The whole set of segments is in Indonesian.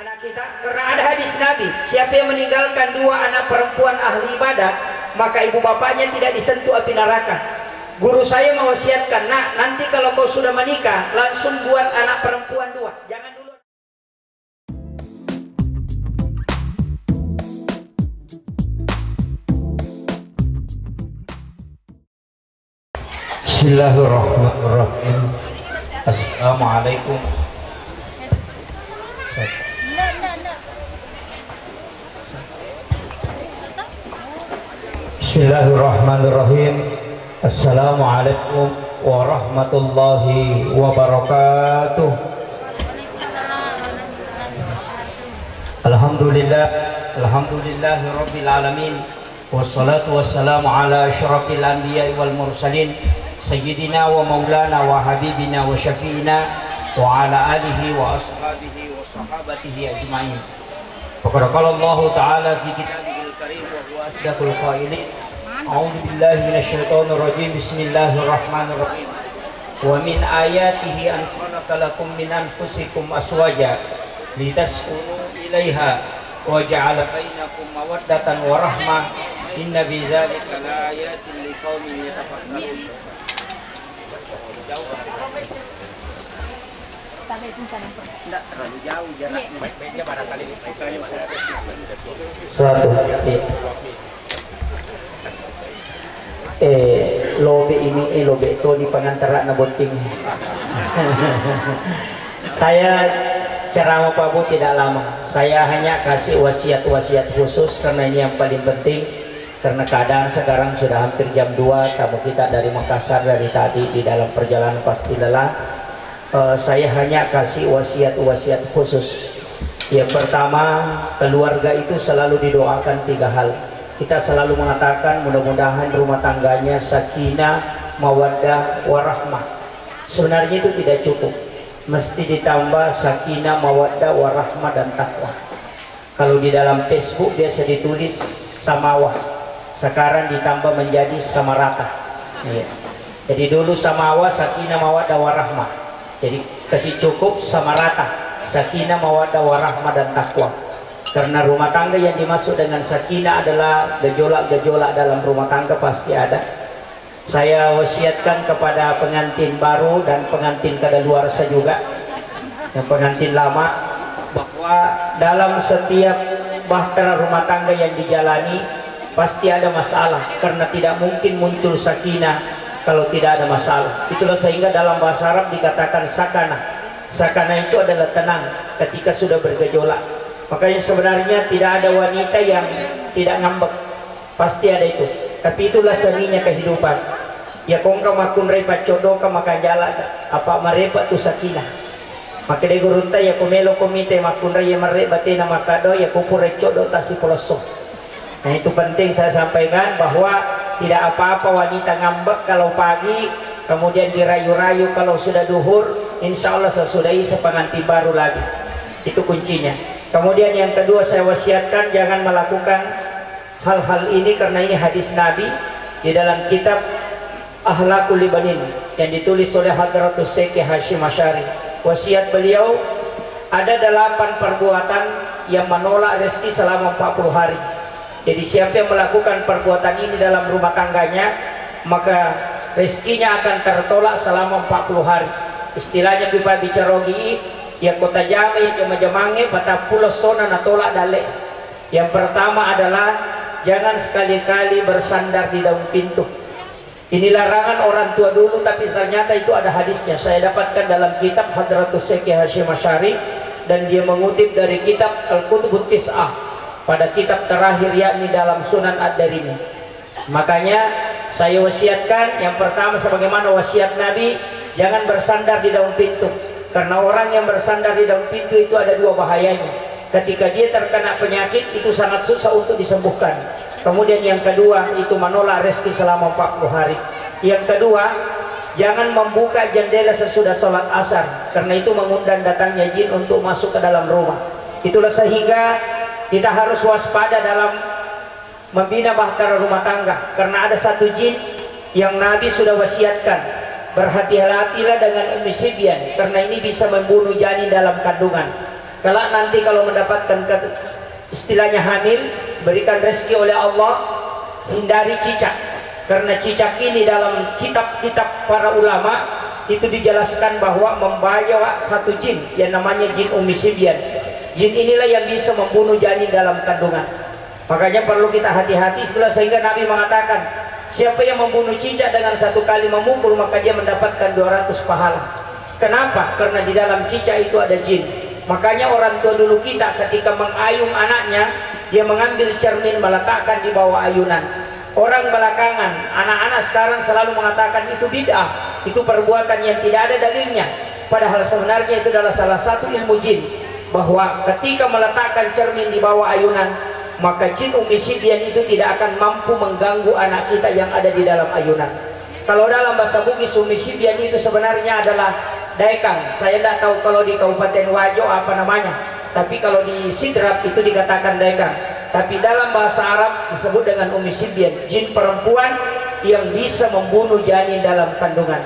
anak kita, karena ada hadis Nabi, siapa yang meninggalkan 2 anak perempuan ahli ibadah, maka ibu bapaknya tidak disentuh api neraka. Guru saya mewasiatkan, nak, nanti kalau kau sudah menikah langsung buat anak perempuan 2, jangan dulu. Bismillahirrahmanirrahim. Assalamualaikum. Bismillahirrahmanirrahim. Assalamualaikum warahmatullahi wabarakatuh. Alhamdulillah, alhamdulillahi rabbil alamin. Wassalatu wassalamu ala asyrafil anbiya'i wal mursalin sayyidina wa maulana wa habibina wa syafi'ina wa ala alihi wa ashabihi wa sahabatihi ajma'in. Faqad qala Allah ta'ala fi kitabihil karim wa huwa asdaqul qailin. A'udzu billahi minasyaitonir rajim. Bismillahirrahmanirrahim. Wa min ayatihi an khalaqa lakum min anfusikum azwaja litaskunu ilaiha wa ja'ala bainakum mawaddatan wa rahmah. Inna bi dzalika laayatin liqaumin yatafakkarun. Tidak terlalu jauh jaraknya, baik-baiknya barangkali lobe ini lobe itu di pengantara na bonting. Saya ceramah Pak Bu tidak lama, saya hanya kasih wasiat-wasiat khusus karena ini yang paling penting. Karena keadaan sekarang sudah hampir jam 2, tamu kita dari Makassar dari tadi di dalam perjalanan pasti lelah. Saya hanya kasih wasiat-wasiat khusus. Yang pertama, keluarga itu selalu didoakan 3 hal. Kita selalu mengatakan mudah-mudahan rumah tangganya sakinah, mawaddah, warahmah. Sebenarnya itu tidak cukup, mesti ditambah sakinah, mawaddah, warahmah dan takwa. Kalau di dalam Facebook biasa ditulis samawah, sekarang ditambah menjadi samarata. Jadi dulu samawah, sakinah, mawaddah, warahmah. Jadi kasih cukup samarata, sakinah, mawaddah, warahmah dan takwa. Karena rumah tangga yang dimaksud dengan sakinah adalah gejolak-gejolak dalam rumah tangga pasti ada. Saya wasiatkan kepada pengantin baru dan pengantin kadaluarsa juga, yang pengantin lama, bahwa dalam setiap bahtera rumah tangga yang dijalani pasti ada masalah, karena tidak mungkin muncul sakinah kalau tidak ada masalah. Itulah sehingga dalam bahasa Arab dikatakan sakanah. Sakanah itu adalah tenang ketika sudah bergejolak. Makanya sebenarnya tidak ada wanita yang tidak ngambek, pasti ada itu. Tapi itulah seninya kehidupan. Ya kongka makun repat codoka maka jala apa marepat tu sakinah. Maka de gurunta ya komelo komite makun raya marepat na makado ya kupure codo tasi poloso. Nah itu penting saya sampaikan bahwa tidak apa-apa wanita ngambek kalau pagi, kemudian dirayu-rayu kalau sudah duhur, insya Allah sesudahi sepengantin baru lagi. Itu kuncinya. Kemudian yang kedua saya wasiatkan jangan melakukan hal-hal ini karena ini hadis Nabi di dalam kitab Akhlaqul Libanin yang ditulis oleh Hadratus Syekh Hasyim Asy'ari. Wasiat beliau ada 8 perbuatan yang menolak rezeki selama 40 hari. Jadi siapa yang melakukan perbuatan ini dalam rumah tangganya, maka rezekinya akan tertolak selama 40 hari. Istilahnya kita bicarogi ya kota jami jama-jamange pada pulau sona natolak dale. Yang pertama adalah jangan sekali-kali bersandar di daun pintu. Ini larangan orang tua dulu, tapi ternyata itu ada hadisnya. Saya dapatkan dalam kitab Hadratus Syekh Hasyim Asy'ari dan dia mengutip dari kitab Al-Kutubut Tis'ah pada kitab terakhir yakni dalam Sunan Ad-Darimi. Makanya saya wasiatkan yang pertama sebagaimana wasiat Nabi, jangan bersandar di daun pintu. Karena orang yang bersandar di daun pintu itu ada 2 bahayanya. Ketika dia terkena penyakit itu sangat susah untuk disembuhkan. Kemudian yang kedua itu menolak rezeki selama 40 hari. Yang kedua, jangan membuka jendela sesudah sholat asar, karena itu mengundang datangnya jin untuk masuk ke dalam rumah. Itulah sehingga kita harus waspada dalam membina bahtera rumah tangga, karena ada satu jin yang Nabi sudah wasiatkan. Berhati-hatilah dengan Ummu Sibyan karena ini bisa membunuh janin dalam kandungan. Kelak nanti kalau mendapatkan istilahnya hamil, berikan rezeki oleh Allah, hindari cicak. Karena cicak ini dalam kitab-kitab para ulama itu dijelaskan bahwa membawa satu jin yang namanya jin Ummi Sibyan. Jin inilah yang bisa membunuh janin dalam kandungan. Makanya perlu kita hati-hati. Setelah sehingga Nabi mengatakan, siapa yang membunuh cicak dengan satu kali memukul, maka dia mendapatkan 200 pahala. Kenapa? Karena di dalam cicak itu ada jin. Makanya orang tua dulu kita ketika mengayung anaknya, dia mengambil cermin meletakkan di bawah ayunan. Orang belakangan, anak-anak sekarang selalu mengatakan itu bid'ah, itu perbuatan yang tidak ada dalilnya. Padahal sebenarnya itu adalah salah satu ilmu jin, bahwa ketika meletakkan cermin di bawah ayunan, maka jin Ummi Sibyan itu tidak akan mampu mengganggu anak kita yang ada di dalam ayunan. Kalau dalam bahasa Bugis, Ummi Sibyan itu sebenarnya adalah daekang. Saya tidak tahu kalau di Kabupaten Wajo apa namanya, tapi kalau di Sidrap itu dikatakan daekang. Tapi dalam bahasa Arab disebut dengan Ummi Sibyan, jin perempuan yang bisa membunuh janin dalam kandungan.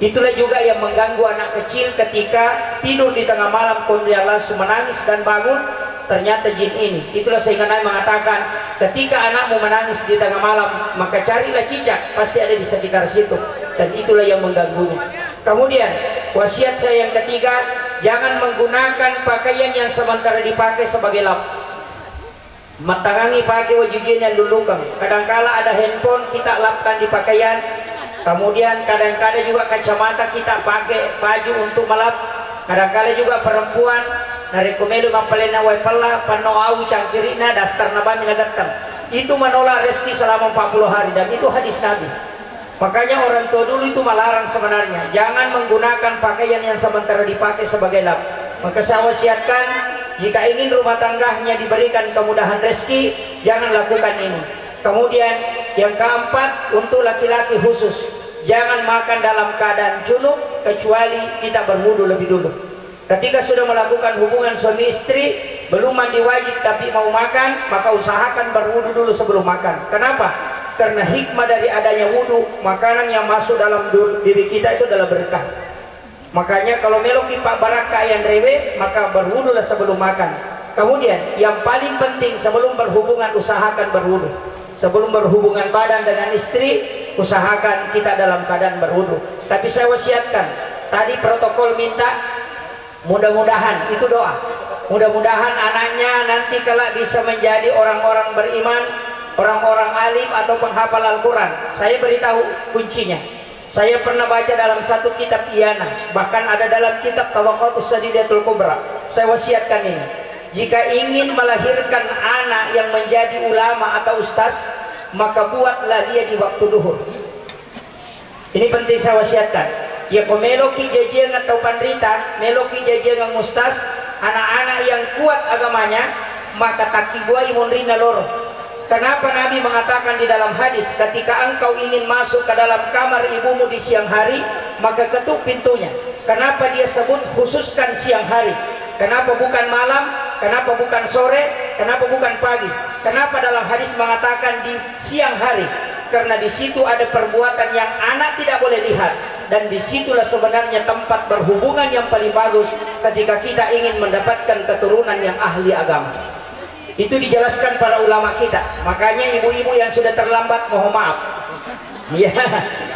Itulah juga yang mengganggu anak kecil ketika tidur di tengah malam, kemudian langsung menangis dan bangun, ternyata jin ini. Itulah sehingga Nabi mengatakan, ketika anakmu menangis di tengah malam, maka carilah cicak, pasti ada di sekitar situ, dan itulah yang mengganggunya. Kemudian wasiat saya yang ketiga, jangan menggunakan pakaian yang sementara dipakai sebagai lap. Matangangi pakai wajugian yang dulu kan. Kadangkala ada handphone kita lapkan di pakaian. Kemudian kadang-kadang juga kacamata kita pakai baju untuk melap. Kadang-kadang juga perempuan narekomelu mampalena waipala panoau cangkirina dastar nabami nagatkan. Itu menolak rezeki selama 40 hari, dan itu hadis Nabi. Makanya orang tua dulu itu melarang sebenarnya, jangan menggunakan pakaian yang sementara dipakai sebagai lap. Maka saya wasiatkan, jika ingin rumah tangganya diberikan kemudahan rezeki, jangan lakukan ini. Kemudian yang keempat, untuk laki-laki khusus, jangan makan dalam keadaan junub kecuali kita berwudu lebih dulu. Ketika sudah melakukan hubungan suami istri, belum mandi wajib tapi mau makan, maka usahakan berwudu dulu sebelum makan. Kenapa? Karena hikmah dari adanya wudu, makanan yang masuk dalam diri kita itu adalah berkah. Makanya kalau meloki pak baraka yang rewe, maka berwudulah sebelum makan. Kemudian yang paling penting, sebelum berhubungan usahakan berwudu. Sebelum berhubungan badan dengan istri, usahakan kita dalam keadaan berwudu. Tapi saya wasiatkan, tadi protokol minta, mudah-mudahan itu doa. Mudah-mudahan anaknya nanti kelak bisa menjadi orang-orang beriman, orang-orang alim atau penghafal Al-Quran. Saya beritahu kuncinya. Saya pernah baca dalam satu kitab Iyana, bahkan ada dalam kitab Tabaqatus Sadidatul Kubra. Saya wasiatkan ini, jika ingin melahirkan anak yang menjadi ulama atau ustaz, maka buatlah dia di waktu duhur. Ini penting saya wasiatkan. Ya ko meloki jajian atau pandrita, meloki jajian ustaz, anak-anak yang kuat agamanya, maka takibua imunrina loro. Kenapa Nabi mengatakan di dalam hadis, ketika engkau ingin masuk ke dalam kamar ibumu di siang hari, maka ketuk pintunya. Kenapa dia sebut khususkan siang hari? Kenapa bukan malam? Kenapa bukan sore? Kenapa bukan pagi? Kenapa dalam hadis mengatakan di siang hari? Karena di situ ada perbuatan yang anak tidak boleh lihat, dan disitulah sebenarnya tempat berhubungan yang paling bagus ketika kita ingin mendapatkan keturunan yang ahli agama. Itu dijelaskan para ulama kita. Makanya ibu-ibu yang sudah terlambat mohon maaf. Ya,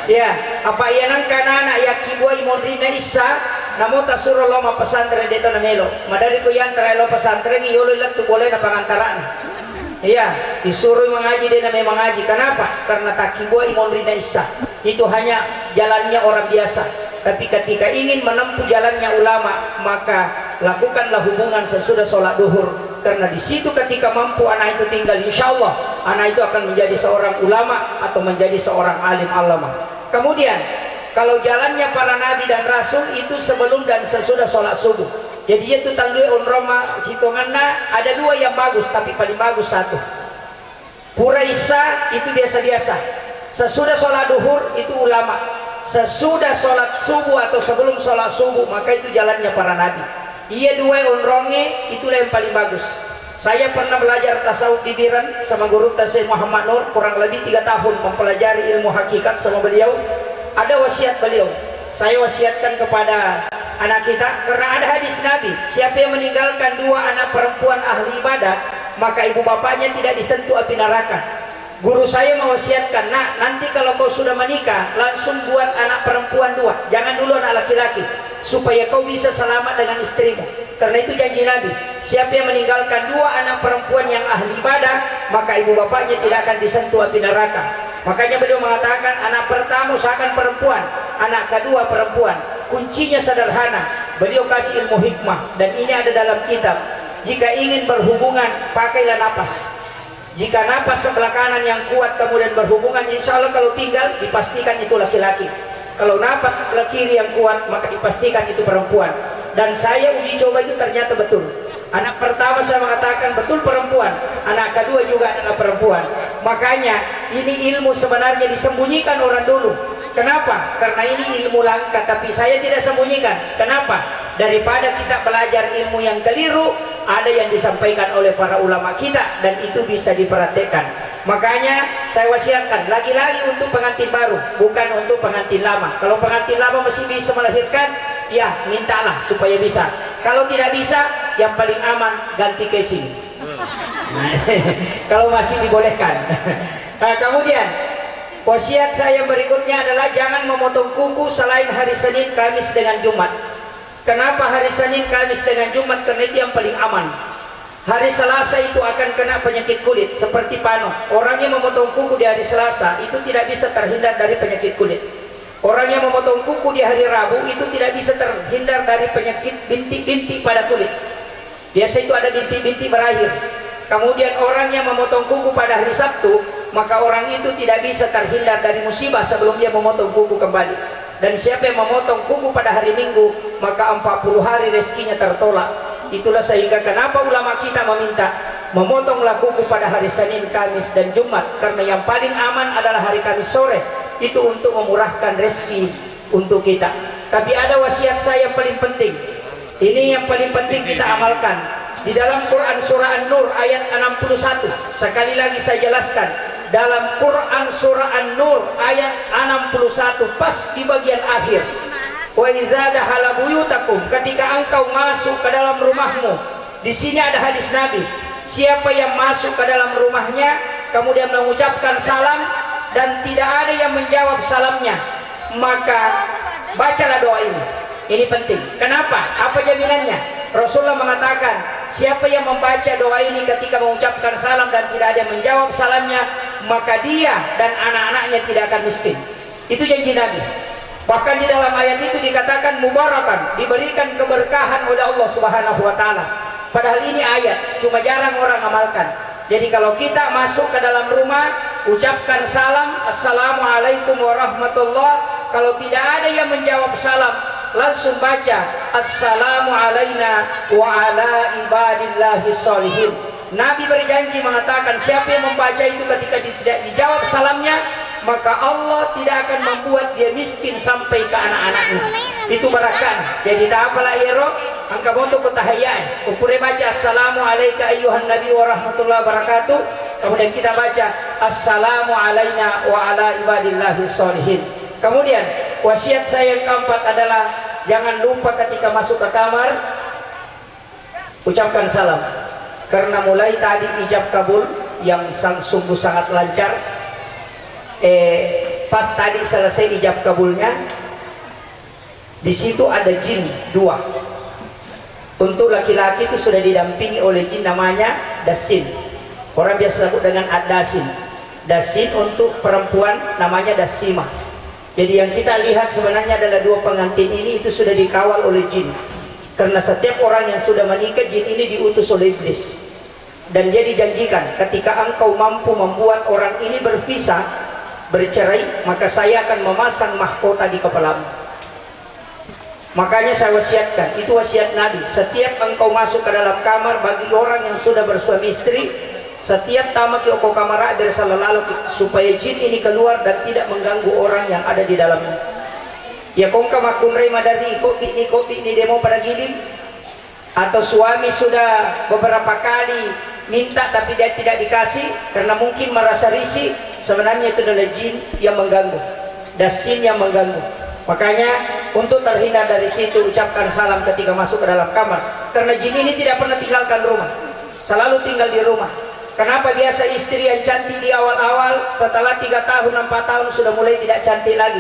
ya. Apa ia nangkana anak yakibuai mondrina isa, namo tasuro loma pesantren deto namelo. Madari ko yan traelo pesantren iyolo ilat tu boleh na pangantaran. Iya, disuruh mengaji dia namanya mengaji. Kenapa? Karena takibuai mondrina isa. Itu hanya jalannya orang biasa. Tapi ketika ingin menempuh jalannya ulama, maka lakukanlah hubungan sesudah sholat duhur. Karena di situ ketika mampu anak itu tinggal, insya Allah anak itu akan menjadi seorang ulama atau menjadi seorang alim alama. Kemudian kalau jalannya para nabi dan rasul itu sebelum dan sesudah sholat subuh. Jadi itu tandui unroma sitonganna ada dua yang bagus, tapi paling bagus satu. Pura Isya itu biasa-biasa. Sesudah sholat duhur itu ulama. Sesudah sholat subuh atau sebelum sholat subuh, maka itu jalannya para nabi. Iya dua unronge itulah yang paling bagus. Saya pernah belajar tasawuf di Biran sama guru Tasawuf Muhammad Nur kurang lebih 3 tahun mempelajari ilmu hakikat sama beliau. Ada wasiat beliau, saya wasiatkan kepada anak kita, karena ada hadis Nabi, siapa yang meninggalkan 2 anak perempuan ahli ibadah, maka ibu bapaknya tidak disentuh api neraka. Guru saya mewasiatkan, nak, nanti kalau kau sudah menikah, langsung buat anak perempuan 2, jangan dulu anak laki-laki, supaya kau bisa selamat dengan istrimu. Karena itu janji Nabi, siapa yang meninggalkan 2 anak perempuan yang ahli ibadah, maka ibu bapaknya tidak akan disentuh api neraka. Makanya beliau mengatakan, anak pertama usahakan perempuan, anak kedua perempuan. Kuncinya sederhana, beliau kasih ilmu hikmah, dan ini ada dalam kitab. Jika ingin berhubungan, pakailah napas. Jika napas sebelah kanan yang kuat kemudian berhubungan, insya Allah kalau tinggal dipastikan itu laki-laki. Kalau napas sebelah kiri yang kuat, maka dipastikan itu perempuan. Dan saya uji coba itu ternyata betul. Anak pertama saya mengatakan betul perempuan, anak kedua juga adalah perempuan. Makanya ini ilmu sebenarnya disembunyikan orang dulu. Kenapa? Karena ini ilmu langka, tapi saya tidak sembunyikan. Kenapa? Daripada kita belajar ilmu yang keliru, ada yang disampaikan oleh para ulama kita, dan itu bisa diperhatikan. Makanya saya wasiatkan, lagi-lagi untuk pengantin baru, bukan untuk pengantin lama. Kalau pengantin lama masih bisa melahirkan, ya mintalah supaya bisa. Kalau tidak bisa, yang paling aman ganti casing. Kalau masih dibolehkan. Nah, kemudian wasiat saya berikutnya adalah jangan memotong kuku selain hari Senin, Kamis dengan Jumat. Kenapa hari Senin, Kamis dengan Jumat? Karena itu yang paling aman. Hari Selasa itu akan kena penyakit kulit seperti panu. Orang yang memotong kuku di hari Selasa itu tidak bisa terhindar dari penyakit kulit. Orang yang memotong kuku di hari Rabu itu tidak bisa terhindar dari penyakit bintik-bintik pada kulit. Biasa itu ada bintik-bintik berakhir. Kemudian orang yang memotong kuku pada hari Sabtu, maka orang itu tidak bisa terhindar dari musibah sebelum dia memotong kuku kembali. Dan siapa yang memotong kuku pada hari Minggu, maka 40 hari rezekinya tertolak. Itulah sehingga kenapa ulama kita meminta memotonglah kuku pada hari Senin, Kamis dan Jumat, karena yang paling aman adalah hari Kamis sore. Itu untuk memurahkan rezeki untuk kita. Tapi ada wasiat saya yang paling penting. Ini yang paling penting kita amalkan. Di dalam Quran surah An-Nur ayat 61, sekali lagi saya jelaskan. Dalam Quran surah An-Nur ayat 61, pas di bagian akhir, wa iza dakhala buyutakum, ketika engkau masuk ke dalam rumahmu. Di sini ada hadis Nabi, siapa yang masuk ke dalam rumahnya kemudian mengucapkan salam dan tidak ada yang menjawab salamnya, maka bacalah doa ini. Ini penting. Kenapa? Apa jaminannya? Rasulullah mengatakan, siapa yang membaca doa ini ketika mengucapkan salam dan tidak ada yang menjawab salamnya, maka dia dan anak-anaknya tidak akan miskin. Itu janji Nabi. Bahkan di dalam ayat itu dikatakan mubarakan, diberikan keberkahan oleh Allah Subhanahu wa taala. Padahal ini ayat, cuma jarang orang amalkan. Jadi kalau kita masuk ke dalam rumah, ucapkan salam, assalamualaikum warahmatullah. Kalau tidak ada yang menjawab salam, langsung baca assalamu alaina wa ala ibadillahi sholihin. Nabi berjanji mengatakan, siapa yang membaca itu ketika tidak dijawab salamnya, maka Allah tidak akan membuat dia miskin sampai ke anak-anaknya. Itu barakan. Jadi tak apalah ero angka bonto ketahayan upure baca assalamu alayka ayyuhan nabi wa rahmatullahi wabarakatuh. Kemudian kita baca assalamu alaina wa ala ibadillahi sholihin. Kemudian wasiat saya yang keempat adalah jangan lupa ketika masuk ke kamar ucapkan salam. Karena mulai tadi ijab kabul yang sungguh sangat lancar. Pas tadi selesai ijab kabulnya, di situ ada jin 2. Untuk laki-laki itu sudah didampingi oleh jin namanya dasin. Orang biasa sebut dengan ad-dasin. Dasin untuk perempuan namanya dasimah. Jadi yang kita lihat sebenarnya adalah 2 pengantin ini itu sudah dikawal oleh jin. Karena setiap orang yang sudah menikah, jin ini diutus oleh iblis. Dan dia dijanjikan, ketika engkau mampu membuat orang ini berpisah, bercerai, maka saya akan memasang mahkota di kepalamu. Makanya saya wasiatkan, itu wasiat Nabi, setiap engkau masuk ke dalam kamar, bagi orang yang sudah bersuami istri, setiap tamak ke kamar dari sallallahu, supaya jin ini keluar dan tidak mengganggu orang yang ada di dalamnya. Ya kongka makunrei madari kopi ini demo pada giling, atau suami sudah beberapa kali minta tapi dia tidak dikasih karena mungkin merasa risih, sebenarnya itu adalah jin yang mengganggu, dasin yang mengganggu. Makanya untuk terhindar dari situ ucapkan salam ketika masuk ke dalam kamar, karena jin ini tidak pernah tinggalkan rumah, selalu tinggal di rumah. Kenapa? Biasa istri yang cantik di awal-awal, setelah 3 tahun 4 tahun sudah mulai tidak cantik lagi.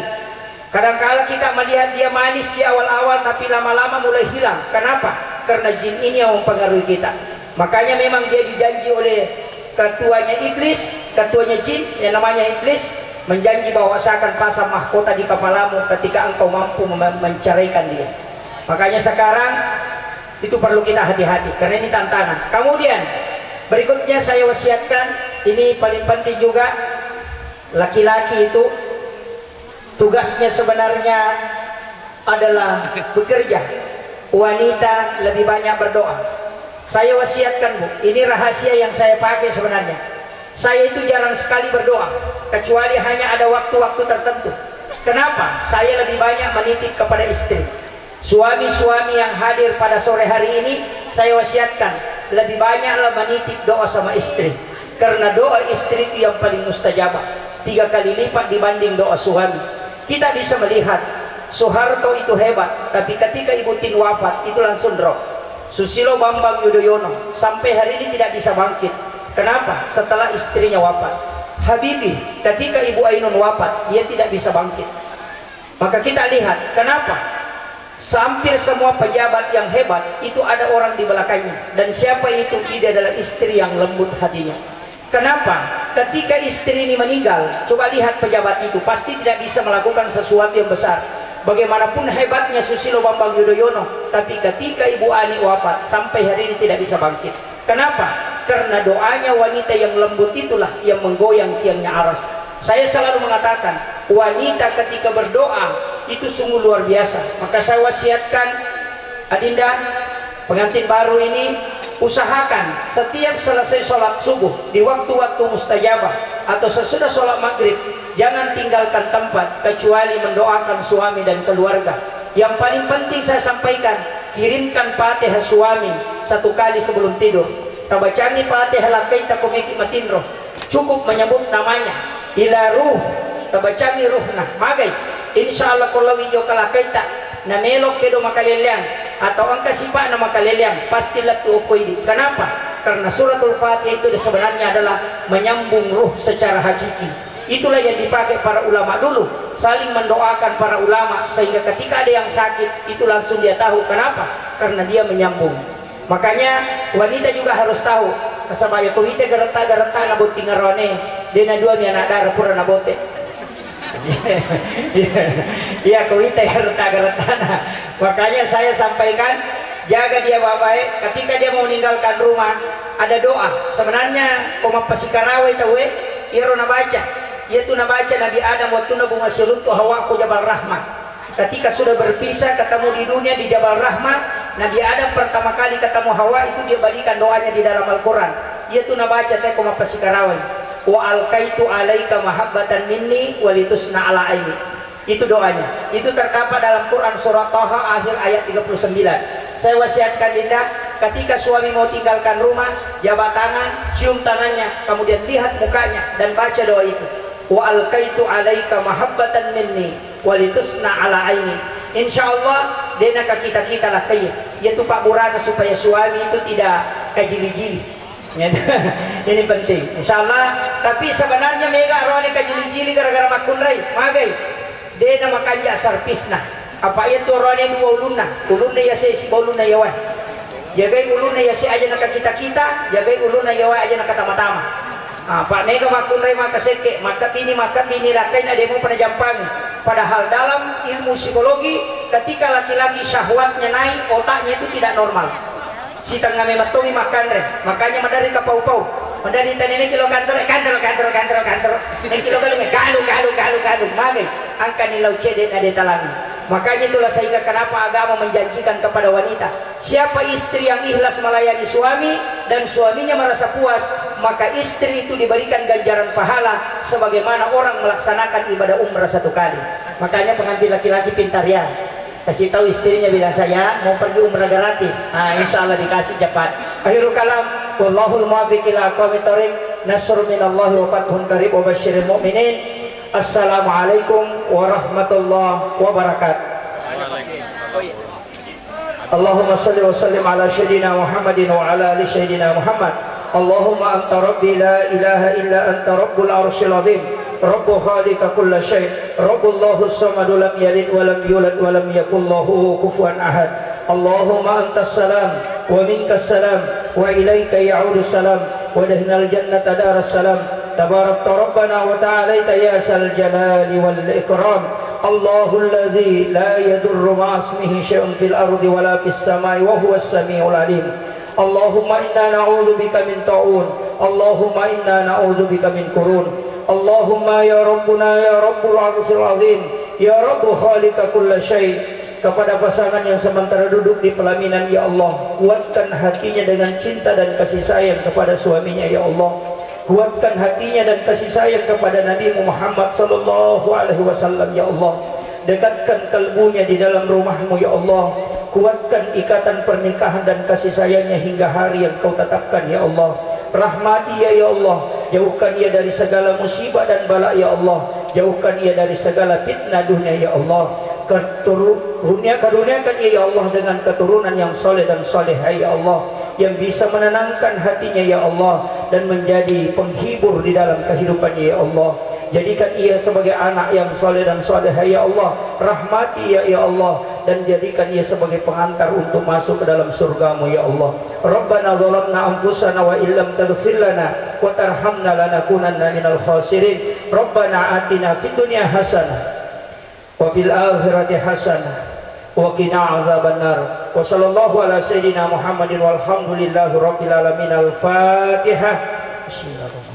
Kadang-kala kita melihat dia manis di awal-awal, tapi lama-lama mulai hilang. Kenapa? Karena jin ini yang mempengaruhi kita. Makanya memang dia dijanji oleh ketuanya iblis, ketuanya jin yang namanya iblis, menjanji bahwa saya akan pasang mahkota di kepalamu ketika engkau mampu menceraikan dia. Makanya sekarang itu perlu kita hati-hati, karena ini tantangan. Kemudian berikutnya saya wasiatkan, ini paling penting juga, laki-laki itu tugasnya sebenarnya adalah bekerja, wanita lebih banyak berdoa. Saya wasiatkan Bu, ini rahasia yang saya pakai sebenarnya. Saya itu jarang sekali berdoa, kecuali hanya ada waktu-waktu tertentu. Kenapa? Saya lebih banyak menitip kepada istri. Suami-suami yang hadir pada sore hari ini, saya wasiatkan lebih banyaklah menitip doa sama istri, karena doa istri itu yang paling mustajabah, 3 kali lipat dibanding doa suami. Kita bisa melihat Soeharto itu hebat, tapi ketika Ibu Tin wafat itu langsung drop. Susilo Bambang Yudhoyono sampai hari ini tidak bisa bangkit. Kenapa? Setelah istrinya wafat. Habibie ketika Ibu Ainun wafat, dia tidak bisa bangkit. Maka kita lihat kenapa hampir semua pejabat yang hebat itu ada orang di belakangnya, dan siapa itu? Dia adalah istri yang lembut hatinya. Kenapa? Ketika istri ini meninggal, coba lihat pejabat itu pasti tidak bisa melakukan sesuatu yang besar. Bagaimanapun hebatnya Susilo Bambang Yudhoyono, tapi ketika Ibu Ani wafat sampai hari ini tidak bisa bangkit. Kenapa? Karena doanya wanita yang lembut itulah yang menggoyang tiangnya aras. Saya selalu mengatakan, wanita ketika berdoa itu sungguh luar biasa. Maka saya wasiatkan Adinda, pengantin baru ini, usahakan setiap selesai sholat subuh di waktu-waktu mustajabah atau sesudah sholat maghrib, jangan tinggalkan tempat kecuali mendoakan suami dan keluarga. Yang paling penting saya sampaikan, kirimkan Fatihah suami 1 kali sebelum tidur. Tabacani Fatihah lakaita kumiki matinroh, cukup menyebut namanya ila ruh, tabacani ruhna magai insyaallah kalau wiyo kalakaita na melok kedo makaleliang atau angka sipa na makaleliang pastilah tuukoy di. Kenapa? Karena suratul Fatihah itu sebenarnya adalah menyambung ruh secara hakiki. Itulah yang dipakai para ulama dulu, saling mendoakan para ulama, sehingga ketika ada yang sakit itu langsung dia tahu. Kenapa? Karena dia menyambung. Makanya wanita juga harus tahu sabaya kuwite garata nabuti ngarone dena dua mi anak darah pura nabote. Iya kuwite garata. Makanya saya sampaikan, jaga dia baik-baik. Ketika dia mau meninggalkan rumah, ada doa. Sebenarnya koma pasikarawe tahu iro nabaca, yaitu nabaca Nabi Adam waktu nabunga silutu Hawa ku Jabal Rahmah. Ketika sudah berpisah ketemu di dunia di Jabal Rahmah, Nabi Adam pertama kali ketemu Hawa itu dia balikan doanya di dalam Al-Quran, yaitu nabaca teh koma pasikarawe wa alkaitu alaika mahabbatan minni walitusna ala aini. Itu doanya, itu terdapat dalam Quran surah Taha akhir ayat 39. Saya wasiatkan Dinda, ketika suami mau tinggalkan rumah, jabat tangan, cium tangannya, kemudian lihat mukanya dan baca doa itu. Wa alkaitu alaika mahabbatan minni walitusna ala aini. Insyaallah dena ka kita lah kaya, yaitu Pak Burana, supaya suami itu tidak kajili-jili. Ini penting. Insyaallah. Tapi sebenarnya mega rone kajili-jili gara-gara makunrai, magai. Dena makanja sarpisna. Apa itu rone dua uluna ya si uluna ya wah. Jagai uluna ya si aja nak kita, jagai uluna ya wah aja nak tama-tama. Pak mega makunrai maka seke, maka pini rakai ada mau pada jampangi. Padahal dalam ilmu psikologi, ketika laki-laki syahwatnya naik, otaknya itu tidak normal. Si tengah mematomi makan re, makanya madari kapau-pau, madari tanene kilo kantor, ini kilo galu, magai, angka nilau cedek ada talangi. Makanya itulah sehingga kenapa agama menjanjikan kepada wanita, siapa istri yang ikhlas melayani suami dan suaminya merasa puas, maka istri itu diberikan ganjaran pahala sebagaimana orang melaksanakan ibadah umrah 1 kali. Makanya pengantin laki-laki pintar ya, kasih tahu istrinya, bilang saya mau pergi umrah gratis. Insya Allah dikasih cepat. Akhirul kalam, wallahul muwaffiq ila aqwamit thoriq, nasr minallahi wa fathun qarib wa basyiril mu'minin. Assalamualaikum warahmatullahi wabarakatuh. Allahumma salli wa sallim ala sayyidina Muhammadin wa ala ali sayyidina Muhammad. Allahumma anta rabbi la ilaha illa anta rabbul arsyil azim, rabbu khaliqa kulla syai', rabbullahu samadu lam yalid wa lam yulad wa lam yakul lahu kufuwan ahad. Allahumma antas salam wa minkas salam wa ilaika ya'udu salam wa dahinal jannata daras salam. Tabarakta rabbana wa ta'alaita ya sal jalali wal ikram. Allahul ladzi la yadurru ma'asmihi syai'un fil ardi wala fis samai wa huwas samiul alim. Allahumma inna na'udzubika min ta'un, Allahumma inna na'udzubika min qurun. Allahumma ya rabbuna ya rabbul arsyil azim, ya rabbu khaliqa kulla syai'. Kepada pasangan yang sementara duduk di pelaminan, ya Allah, kuatkan hatinya dengan cinta dan kasih sayang kepada suaminya, ya Allah. Kuatkan hatinya dan kasih sayang kepada Nabi Muhammad sallallahu alaihi wasallam, ya Allah. Dekatkan kalbunya di dalam rumahmu, ya Allah. Kuatkan ikatan pernikahan dan kasih sayangnya hingga hari yang kau tetapkan, ya Allah. Rahmati ya Allah, jauhkan ia dari segala musibah dan bala, ya Allah. Jauhkan ia dari segala fitnah dunia, ya Allah. Karuniakan ia, ya Allah, dengan keturunan yang soleh dan solehah, ya Allah, yang bisa menenangkan hatinya, ya Allah, dan menjadi penghibur di dalam kehidupannya, ya Allah. Jadikan ia sebagai anak yang soleh dan solehah, ya Allah. Rahmati ia, ya Allah, dan jadikan ia sebagai pengantar untuk masuk ke dalam surgamu, ya Allah. Rabbana zalamna anfusana wa illam taghfir lana wa tarhamna lanakunanna minal khasirin. Rabbana atina fid dunya hasanah wa fil akhirati hasanah wa qina adzabannar. Wa sallallahu ala sayyidina Muhammadin walhamdulillahi rabbil alamin. Al-Fatihah. Bismillahirrahmanirrahim.